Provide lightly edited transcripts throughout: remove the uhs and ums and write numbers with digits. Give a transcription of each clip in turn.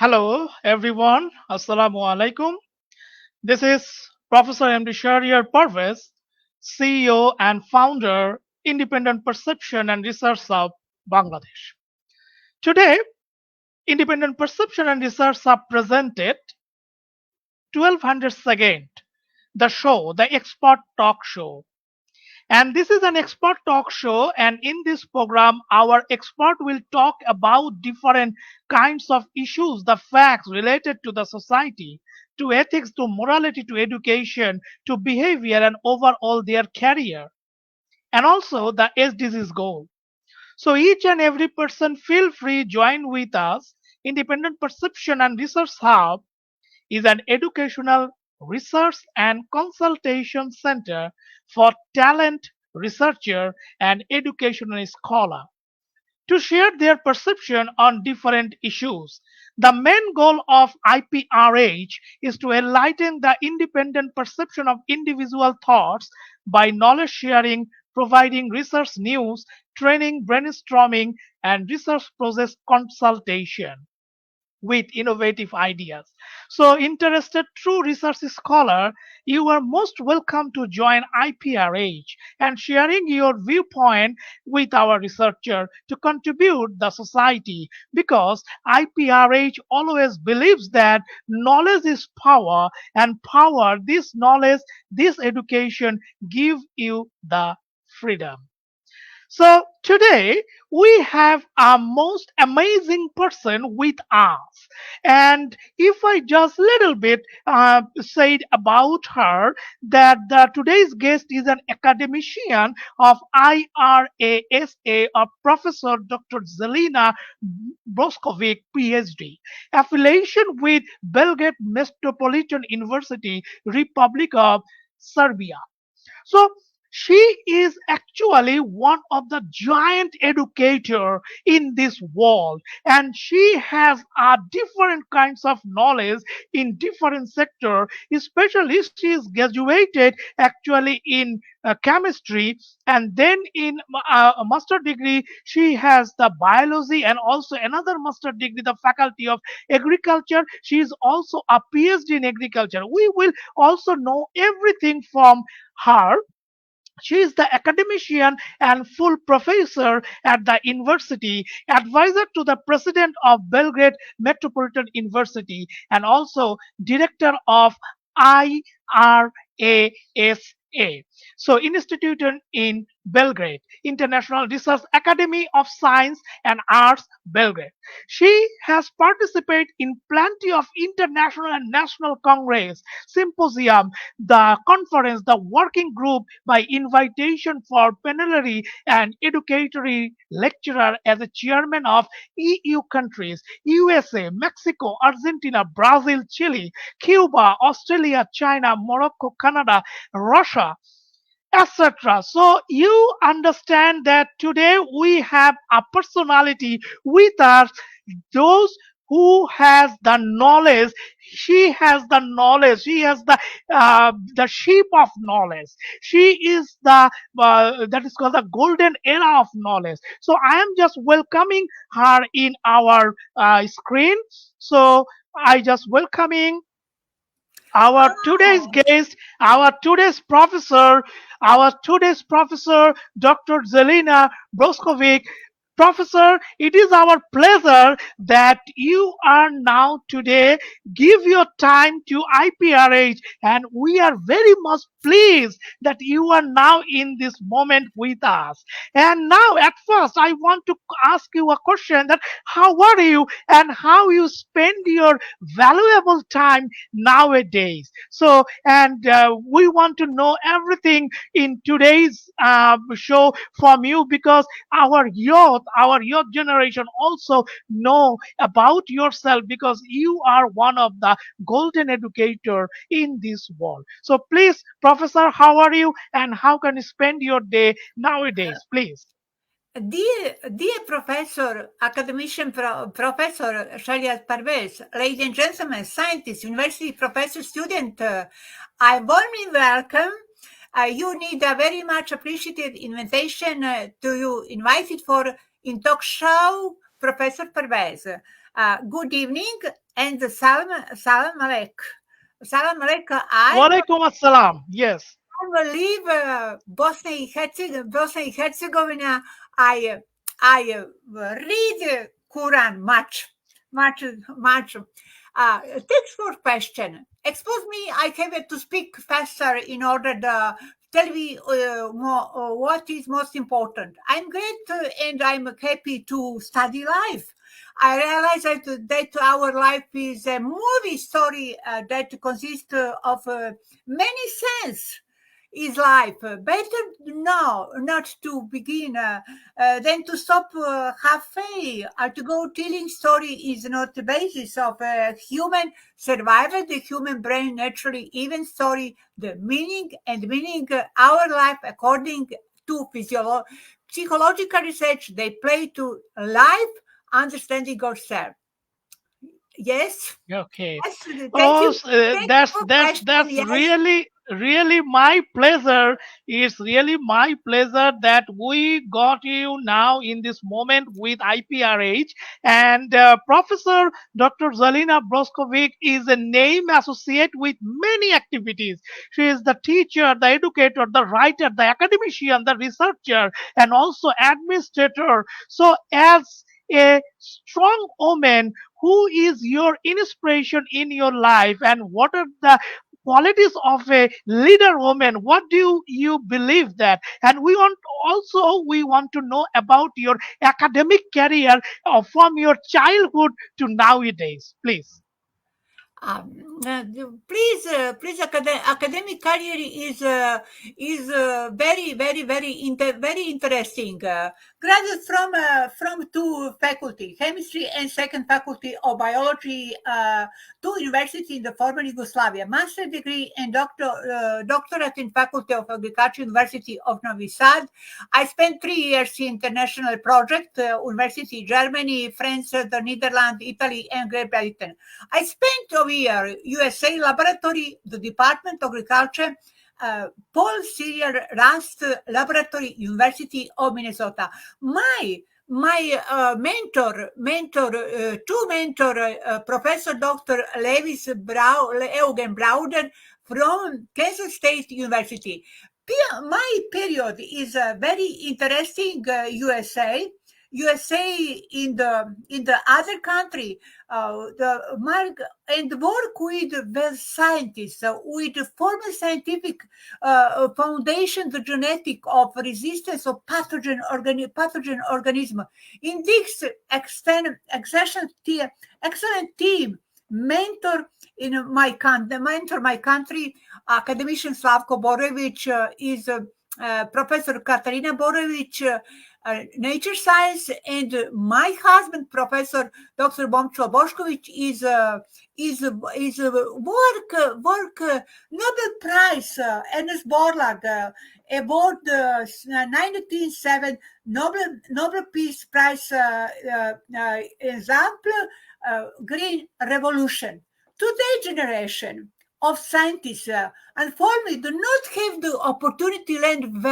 Hello, everyone. Assalamu alaikum. This is Prof.Md Shahriar Parvez, CEO and founder, Independent Perception and Research Hub, Bangladesh. Today, Independent Perception and Research Hub presented 1202nd, the show, the Expert Talk Show. And this is an expert talk show, and in this program, our expert will talk about different kinds of issues, the facts related to the society, to ethics, to morality, to education, to behavior, and overall their career, and also the SDGs goal. So each and every person feel free join with us. Independent Perception and Research Hub is an educational research and consultation center for talent researcher and educational scholar to share their perception on different issues. The main goal of IPRH is to enlighten the independent perception of individual thoughts by knowledge sharing, providing research news, training, brainstorming, and research process consultation with innovative ideas. So, interested true research scholar, you are most welcome to join IPRH and sharing your viewpoint with our researcher to contribute the society, because IPRH always believes that knowledge is power, and power, this knowledge, this education give you the freedom. So today we have a most amazing person with us, and if I just little bit said about her, that today's guest is an academician of IRASAI of Professor Dr. Jelena Bošković, PhD, affiliation with Belgrade Metropolitan University, Republic of Serbia. So she is actually one of the giant educator in this world, and she has different kinds of knowledge in different sector. Especially, she is graduated actually in chemistry, and then in a master degree she has the biology, and also another master degree the faculty of agriculture. She is also a PhD in agriculture. We will also know everything from her. She is the academician and full professor at the university, advisor to the president of Belgrade Metropolitan University, and also director of IRASA. So, instituted in Belgrade, International Research Academy of Science and Arts, Belgrade. She has participated in plenty of international and national congress, symposium, the conference, the working group by invitation for plenary and educatory lecturer as a chairman of EU countries, USA, Mexico, Argentina, Brazil, Chile, Cuba, Australia, China, Morocco, Canada, Russia, etc. So you understand that today we have a personality with us, those who has the knowledge. She has the knowledge. She has the sheep of knowledge. She is the that is called the golden era of knowledge. So I am just welcoming her in our screen. So I just welcoming our today's Oh, guest, our today's professor, Dr. Jelena Bošković. Professor, it is our pleasure that you are now today. Give your time to IPRH, and we are very much pleased that you are now in this moment with us. And now, at first, I want to ask you a question: that how are you, and how you spend your valuable time nowadays? So, and we want to know everything in today's show from you, because our youth generation also know about yourself, because you are one of the golden educator in this world. So please, Professor, how are you, and how can you spend your day nowadays, please? dear Professor, Academician Professor Shahriar Parvez, ladies and gentlemen, scientists, university professor, student, I warmly welcome. You need a very much appreciated invitation to you invited for in talk show Professor Parvez. Good evening and salam alaikum. Salam alaikum. Walaikum assalam. Yes. I live Bosnia and Herzegovina. I read Quran much. Thanks for question. Excuse me, I have to speak faster in order to tell me more, what is most important. I'm great and I'm happy to study life. I realize that our life is a movie story that consists of many scenes. Is life better now not to begin than to stop halfway? To go telling story is not the basis of human survival. The human brain naturally even story the meaning our life according to psychological research. They play to life understanding ourselves. Yes. Okay. Yes, thank Oh, you. Thank you that's for that's question. that's Yes. really my pleasure. It's really my pleasure that we got you now in this moment with IPRH, and Professor Dr. Jelena Bošković is a name associated with many activities. She is the teacher, the educator, the writer, the academician, the researcher, and also administrator. So as a strong woman, who is your inspiration in your life, and what are the qualities of a leader woman? What do you believe that? And we want to know about your academic career from your childhood to nowadays, please. Please, academic career is very interesting. Graduate from two faculty, chemistry and second faculty of biology, two university in the former Yugoslavia, master degree and doctorate in faculty of agriculture, University of Novi Sad. I spent 3 years in international project, University Germany, France, the Netherlands, Italy, and Great Britain. I spent over here USA laboratory, the Department of Agriculture, Paul Serial Rust Laboratory, University of Minnesota. My mentor, Professor Dr. Eugen Brauder from Kansas State University. My period is very interesting. USA in the other country, and work with the scientists, with the formal scientific foundation, the genetic of resistance of pathogen organism. In this excellent team, mentor my country, academician Slavko Borović is Professor Katarina Borović, nature science, and my husband, Professor Dr. Momčilo Bošković, is work Nobel Prize, Ernest Borlaug award 1907 Nobel Peace Prize example, Green Revolution. Today generation of scientists, unfortunately, do not have the opportunity to learn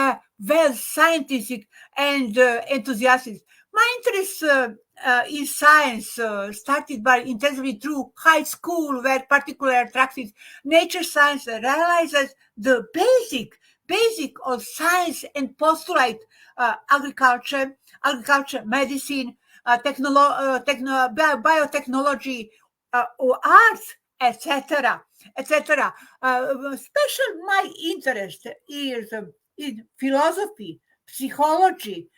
well scientific and enthusiastic. My interest in science started by intensively through high school, where particularly attracted nature science realizes the basic of science and postulate agriculture, medicine, biotechnology, arts, etc. Special my interest is in philosophy, psychology,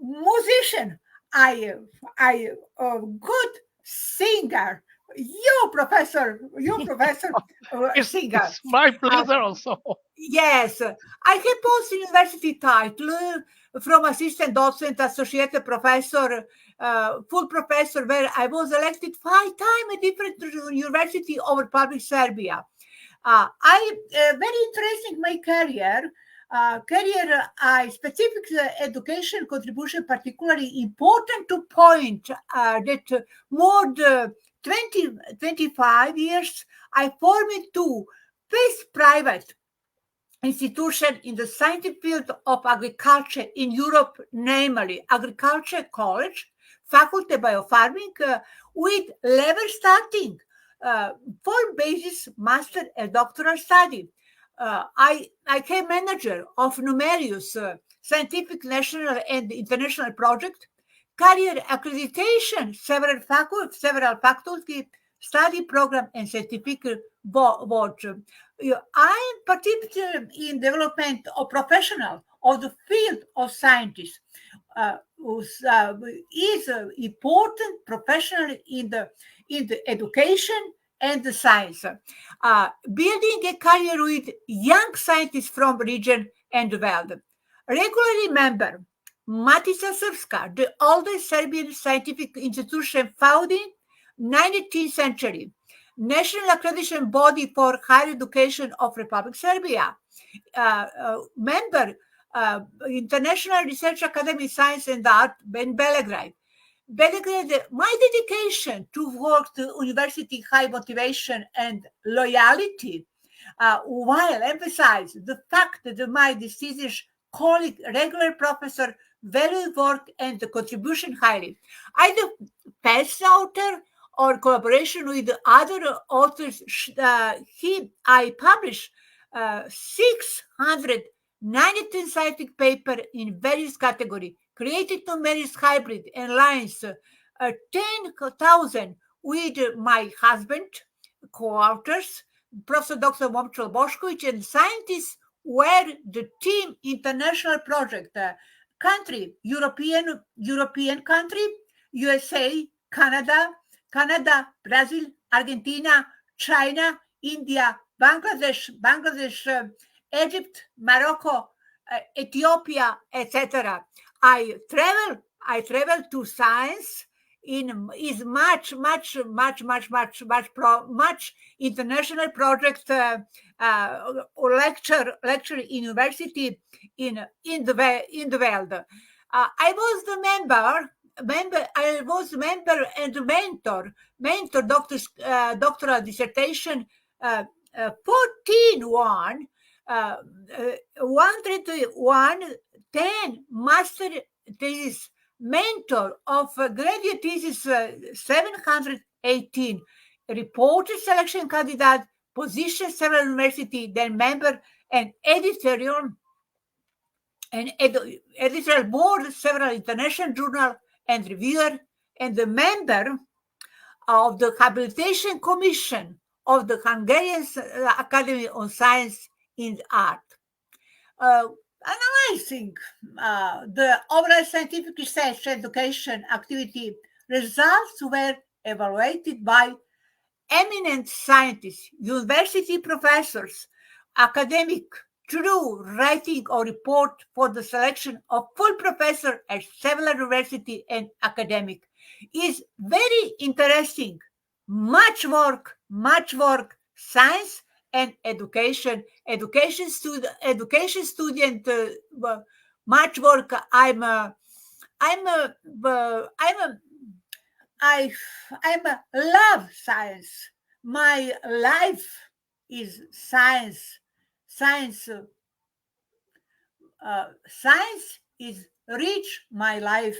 musician. I good singer. You professor, singer. It's my pleasure also. Yes, I have post-university title from assistant docent, associate professor, full professor, where I was elected 5 times at different university over public Serbia. Very interesting my career. I specific education contribution particularly important to point that more than 25 years I formed 2 best private institution in the scientific field of agriculture in Europe, namely Agriculture College Faculty of Biofarming with level starting for basis, master, and doctoral study. I came manager of numerous scientific national and international project, career accreditation, several faculty study program, and scientific board. I am particularly in development of professional of the field of scientists, who is important professional in the education and the science, building a career with young scientists from region and the world. Regularly member Matica Srpska, the oldest Serbian scientific institution founded in 19th century, national accreditation body for higher education of Republic Serbia, member International Research Academy Science and Art in Belgrade. My dedication to work to university, high motivation and loyalty, while emphasize the fact that my distinguished colleague, regular professor, value work and the contribution highly. Either past author or collaboration with other authors, I published 619 scientific paper in various categories, created numerous hybrid and lines, 10,000 with my husband, co-authors, Professor Dr. Jelena Bošković, and scientists were the team international project, country, European country, USA, Canada, Brazil, Argentina, China, India, Bangladesh, Egypt, Morocco, Ethiopia, etc. I travel to science in is much international project, lecture university in the world. I was the member. I was member and mentor doctoral dissertation 141, 10 master thesis, mentor of graduate thesis 718, reported selection candidate, position several university, then member and editorial board, several international journal and reviewer, and the member of the Habilitation Commission of the Hungarian Academy of Science and Art. Analyzing the overall scientific research education activity, results were evaluated by eminent scientists, university professors, academic, through writing a report for the selection of full professor at several university and academic. Is very interesting. Much work, science and education student, much work. I love science. My life is science. Science is rich my life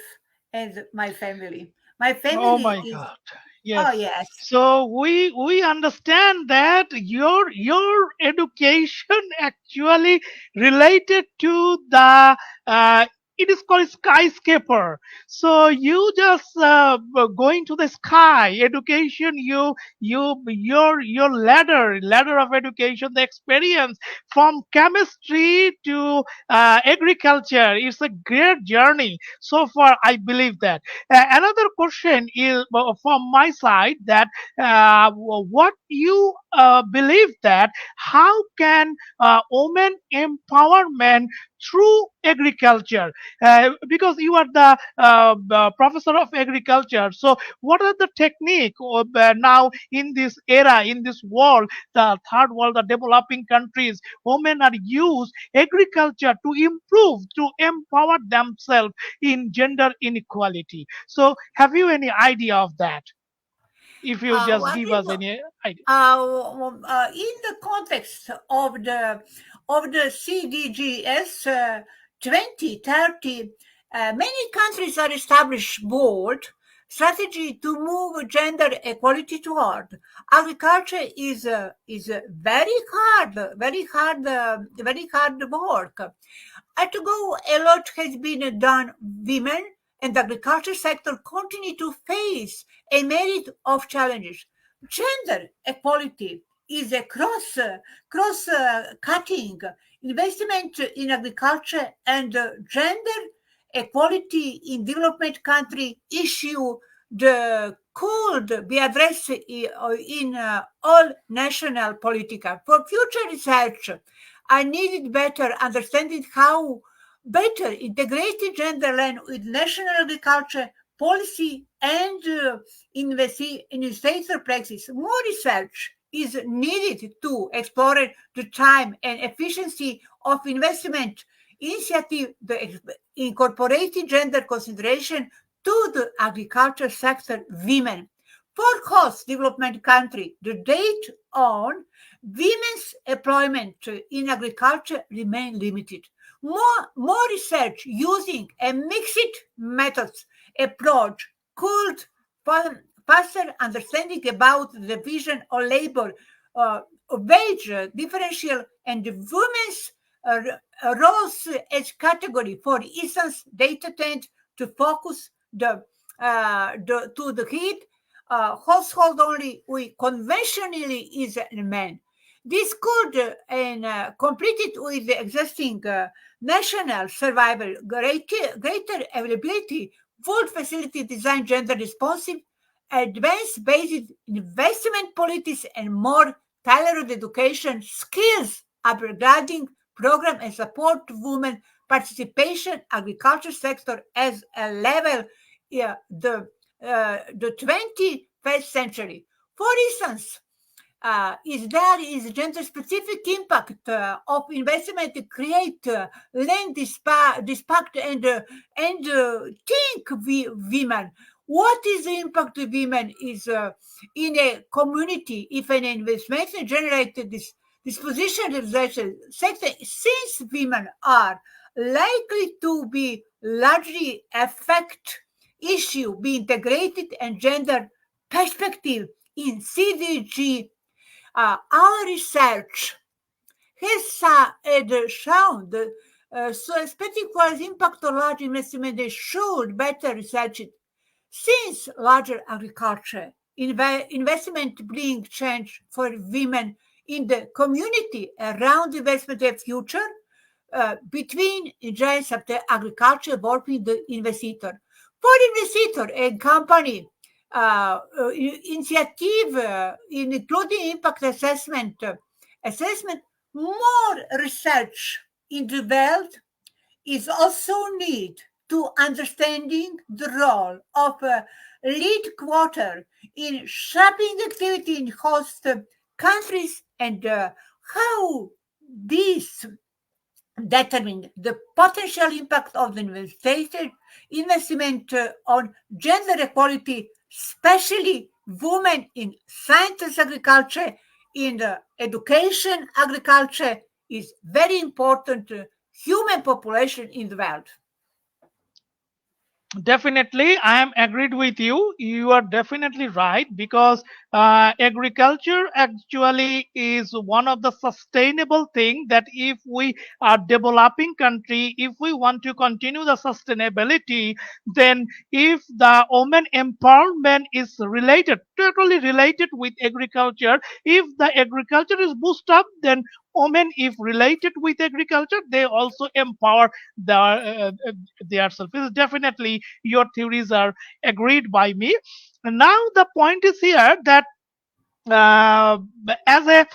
and my family. My family Oh my is. God. Oh Yes. yes. So we understand that your education actually related to the it is called skyscraper. So you just going to the sky education. Your ladder of education, the experience from chemistry to agriculture. It's a great journey so far. I believe that. Another question is from my side that what you believe that how can women empowerment through agriculture, because you are the professor of agriculture, so what are the technique of, now in this era, in this world, the third world, the developing countries, women are use agriculture to improve, to empower themselves in gender inequality. So, have you any idea of that? If you just What give we us wa- any idea. in the context of the CDGS 2030, many countries are established board strategy to move gender equality toward. Agriculture is very hard work. To go, a lot has been done. Women and the agriculture sector continue to face a myriad of challenges. Gender equality is a cross-cutting investment in agriculture, and gender equality in development country issue could be addressed in all national politica. For future research, I needed better understanding how better integrated gender line with national agriculture policy and investigator practice. More research is needed to explore the time and efficiency of investment initiative, the incorporating gender consideration to the agriculture sector women. For host development country, the date on women's employment in agriculture remain limited. More research using a mixed methods approach could faster understanding about the division of labor, wage differential, and women's roles as category. For instance, data tend to focus to the heat household only we conventionally is a man. This could completed with the existing national survival, greater availability, food facility design gender responsive, advanced based investment policies, and more tailored education skills upgrading program and support women participation agriculture sector as a level the 21st century. For instance, is there is gender-specific impact of investment to create land dispatch and think women. What is the impact of women is in a community if an investment generated this position sector, since women are likely to be largely affect issue be integrated and gender perspective in CDG. Our research has shown so expecting for impact on large investment they should better research it. Since larger agriculture investment bring change for women in the community around investment future between giants of the agriculture involving the investigator. For investigator, a company initiative including impact assessment, more research in the world is also need to understanding the role of lead quarter in shopping activity in host countries and how this determine the potential impact of the investment on gender equality, especially women in science agriculture, in education agriculture is very important human population in the world. Definitely, I am agreed with you. You are definitely right because agriculture actually is one of the sustainable thing that if we are developing country, if we want to continue the sustainability, then if the women empowerment is related, totally related with agriculture, if the agriculture is boosted up, then women, if related with agriculture, they also empower their self. Is definitely your theories are agreed by me. Now the point is here that uh, as a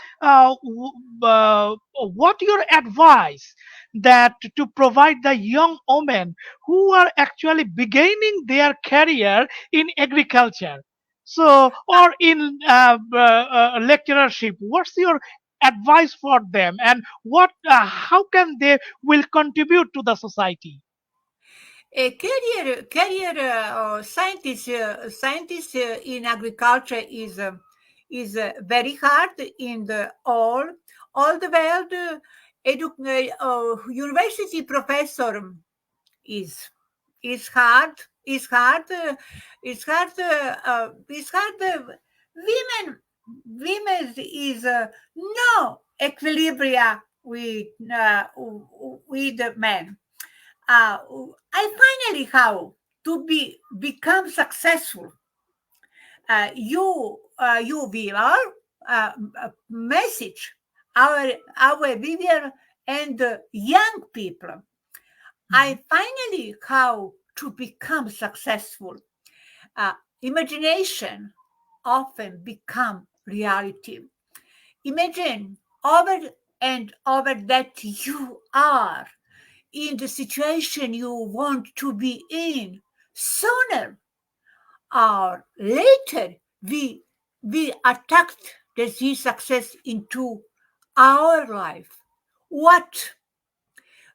what your advice that to provide the young women who are actually beginning their career in agriculture, so or in lecturership, what's your advice for them, and what how can they will contribute to the society? A career scientist in agriculture is very hard in the all the world. University professor is is hard. It's hard. It's hard. It's hard. Women is no equilibria with men. I finally how to become successful. You viewer message our viewer and young people. I finally how to become successful. Imagination often become reality. Imagine over and over that you are in the situation you want to be in. Sooner or later, we attract this success into our life. What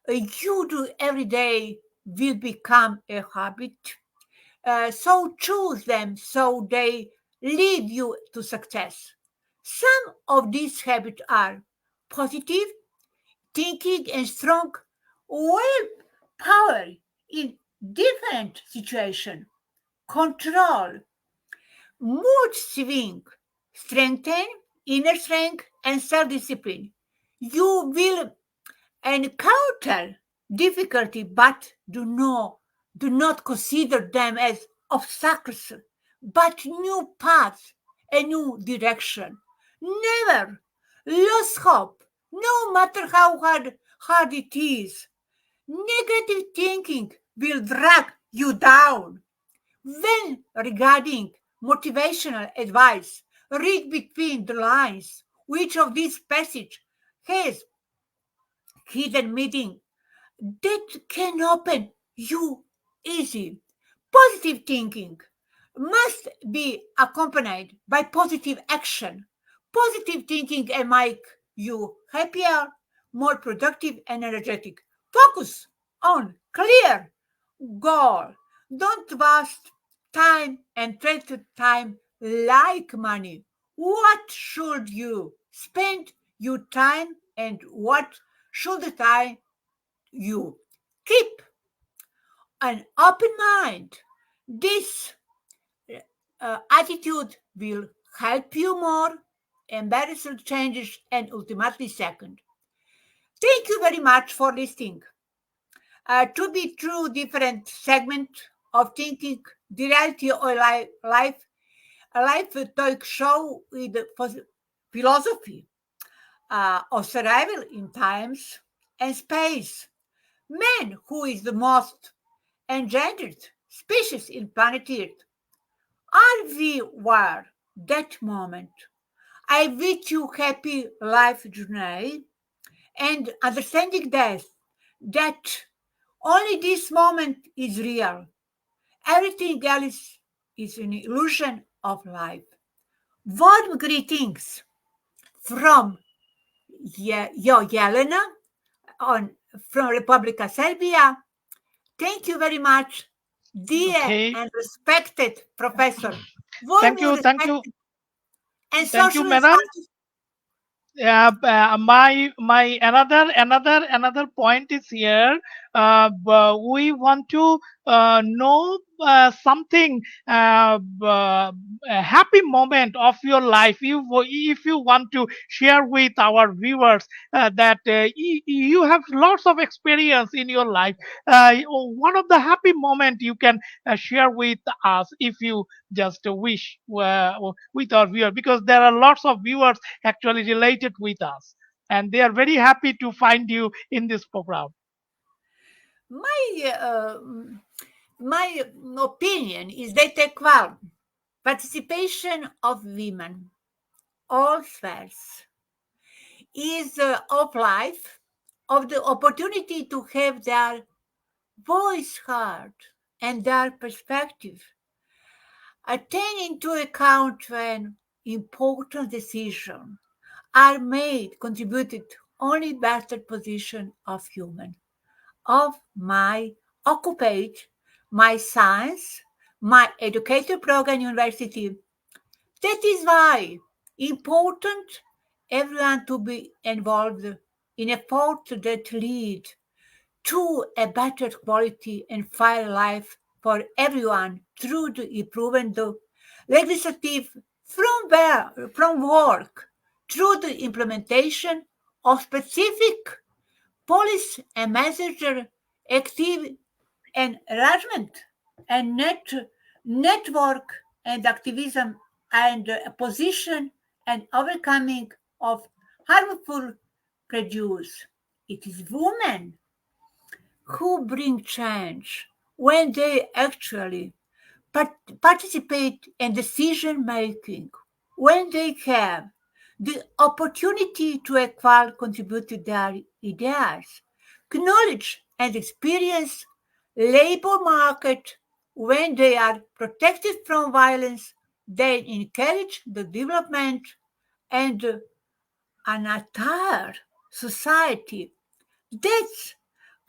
you do every day will become a habit. So choose them so they lead you to success. Some of these habits are positive thinking and strong willpower in different situations, control, mood swing, strengthen inner strength and self-discipline. You will encounter difficulty, but do not consider them as obstacles, but new paths, a new direction. Never lose hope, no matter how hard it is. Negative thinking will drag you down. When regarding motivational advice, read between the lines which of these passage has hidden meaning that can open you easy. Positive thinking must be accompanied by positive action. Positive thinking can make you happier, more productive, and energetic. Focus on clear goal. Don't waste time and treat time like money. What should you spend your time and what should the time you keep an open mind. This attitude will help you more embrace changes and ultimately second. Thank you very much for listening. To be true different segment of thinking, the reality of life, a life talk show with philosophy of survival in times and space. Man, who is the most engendered species in planet Earth. Are we were that moment? I wish you happy life journey and understanding that only this moment is real. Everything else is an illusion of life. Warm greetings from Jelena from Republika Serbia. Thank you very much, dear Okay. and respected professor. Thank Warmly you. Thank you. respected and Thank you, socially madam. My another point is here. We want to know something, a happy moment of your life. If you want to share with our viewers that you have lots of experience in your life, one of the happy moment you can share with us if you just wish with our viewers, because there are lots of viewers actually related with us and they are very happy to find you in this program. my my opinion is that equal participation of women, all spheres, is of life, of the opportunity to have their voice heard and their perspective taken into account when important decisions are made, contributed only better position of human, of my occupation, my science, my educator program university. That is why important everyone to be involved in efforts that lead to a better quality and fair life for everyone through the improvement of legislative from work through the implementation of specific policy and messenger active enlargement and network and activism and opposition and overcoming of harmful prejudice. It is women who bring change when they actually participate in decision making, when they have the opportunity to equal contribute to their ideas, knowledge and experience, labor market, when they are protected from violence, they encourage the development and an entire society. That's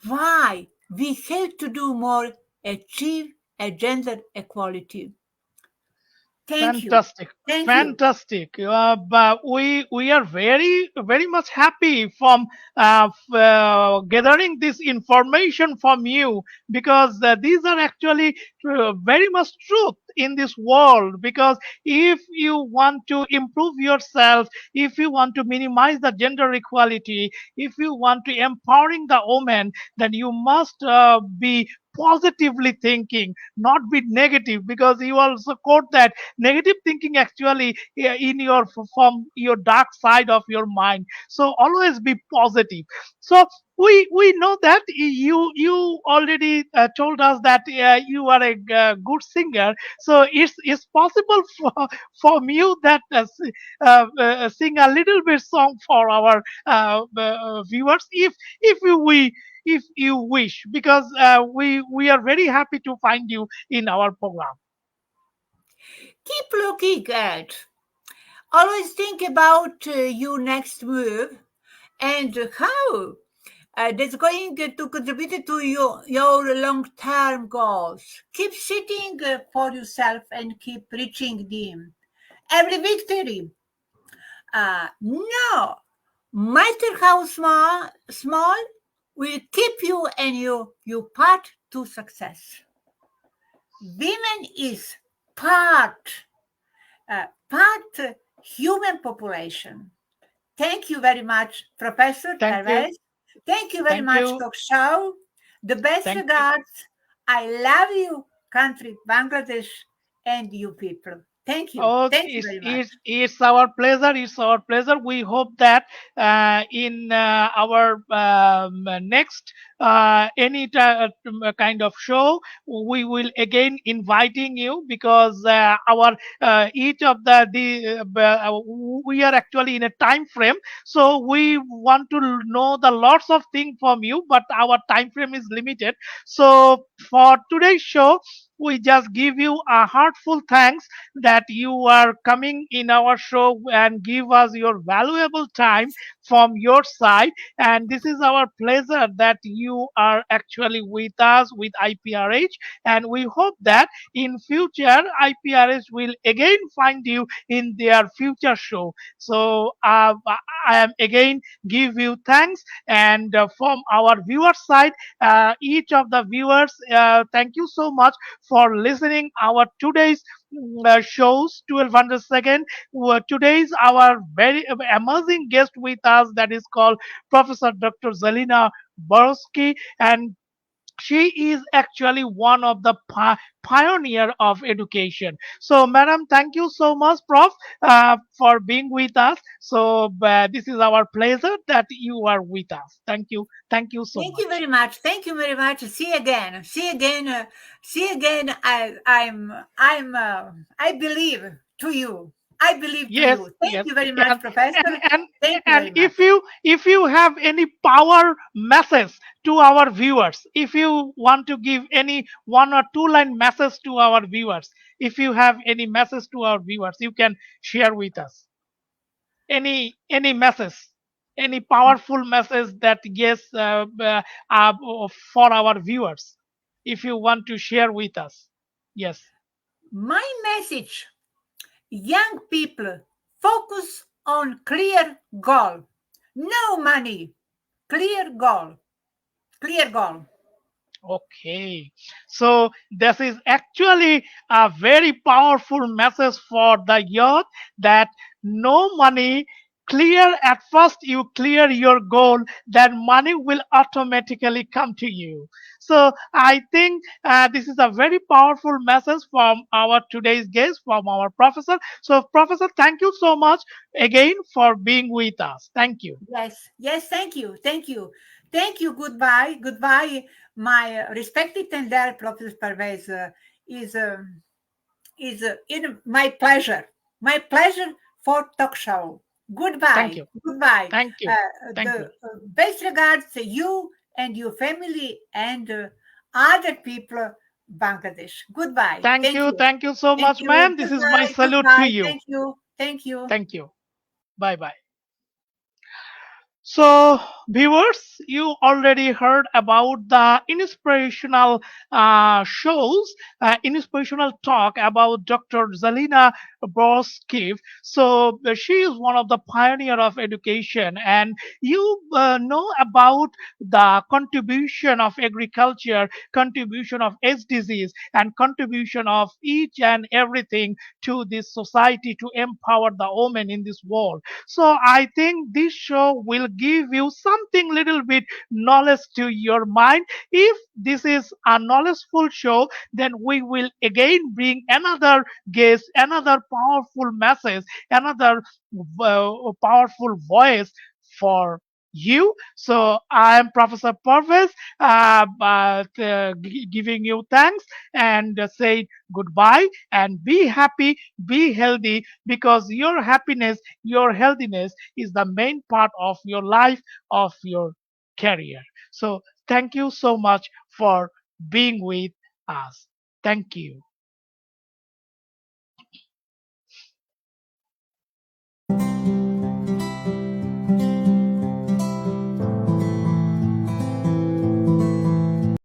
why we have to do more achieve a gender equality. Thank you. Fantastic, Thank you. fantastic. But we are very much happy from gathering this information from you, because these are actually very much truth in this world. Because if you want to improve yourself, if you want to minimize the gender equality, if you want to empowering the woman, then you must be positively thinking, not be negative. Because you also quote that negative thinking actually in your from your dark side of your mind. So always be positive. So we know that you already told us that you are a good singer. So it's possible for you that sing a little bit song for our viewers, if you wish, because we are very happy to find you in our program. Keep looking at. Always think about your next move and how that's going to contribute to your long-term goals. Keep sitting for yourself and keep reaching them. Every victory, no matter how small, will keep you and your path to success. Women is part, part human population. Thank you very much, Professor Thank you. Parvez. Thank you very Thank much, you. Talk Show. The best Thank you. regards. I love you, country Bangladesh, and you people. Thank you. Oh, Thank you very much. it's our pleasure. It's our pleasure. We hope that in our next kind of show, we will again inviting you, because our each of we are actually in a time frame. So we want to know the lots of things from you, but our time frame is limited. So for today's show, we just give you a heartful thanks that you are coming in our show and give us your valuable time from your side. And this is our pleasure that you are actually with us with IPRH. And we hope that in future IPRH will again find you in their future show. So I am again give you thanks. And from our viewer side, each of the viewers, thank you so much for listening our today's shows 1200 second. Today's our very amazing guest with us, that is called Professor Dr. Jelena Bošković, and she is actually one of the pioneer of education. So madam, thank you so much, prof, for being with us. So this is our pleasure that you are with us. Thank you so Thank you much. very much. Thank you very much. See you again. See you again. See you again. I believe to you. I believe to Yes, you. Thank yes. you very much, And and Professor. and Thank you and very much. if you have any power message to our viewers, if you want to give any one or two line message to our viewers, if you have any message to our viewers, you can share with us. Any message, any powerful message that yes, uh, for our viewers, if you want to share with us. Yes. My message, young people, focus on clear goal. No money. Clear goal. Clear goal. Okay, so this is actually a very powerful message for the youth that no money, clear at first you clear your goal, then money will automatically come to you. So I think this is a very powerful message from our today's guest, from our professor. So Professor, thank you so much again for being with us. Thank you. Yes, yes, thank you, thank you. Thank you, goodbye, goodbye. My respected and dear Professor Parvez is my pleasure for talk show. Thank Goodbye, you. goodbye. Thank you. Thank you. The best regards to you and your family and other people, Bangladesh. Goodbye. Thank Thank you. you. Thank you so Thank much, you. ma'am. This is my Goodbye. salute to Goodbye. you. Thank you. Thank you. Thank you. Bye bye. So, viewers, you already heard about the inspirational shows, inspirational talk about Dr. Jelena Bošković. So, she is one of the pioneer of education, and you know about the contribution of agriculture, contribution of SDGs, and contribution of each and everything to this society to empower the women in this world. So I think this show will give you something little bit knowledge to your mind. If this is a knowledgeful show, then we will again bring another guest, another powerful message, another powerful voice for you. So I am Professor Parvez, giving you thanks and say goodbye and be happy, be healthy, because your happiness, your healthiness is the main part of your life, of your career. So thank you so much for being with us. Thank you.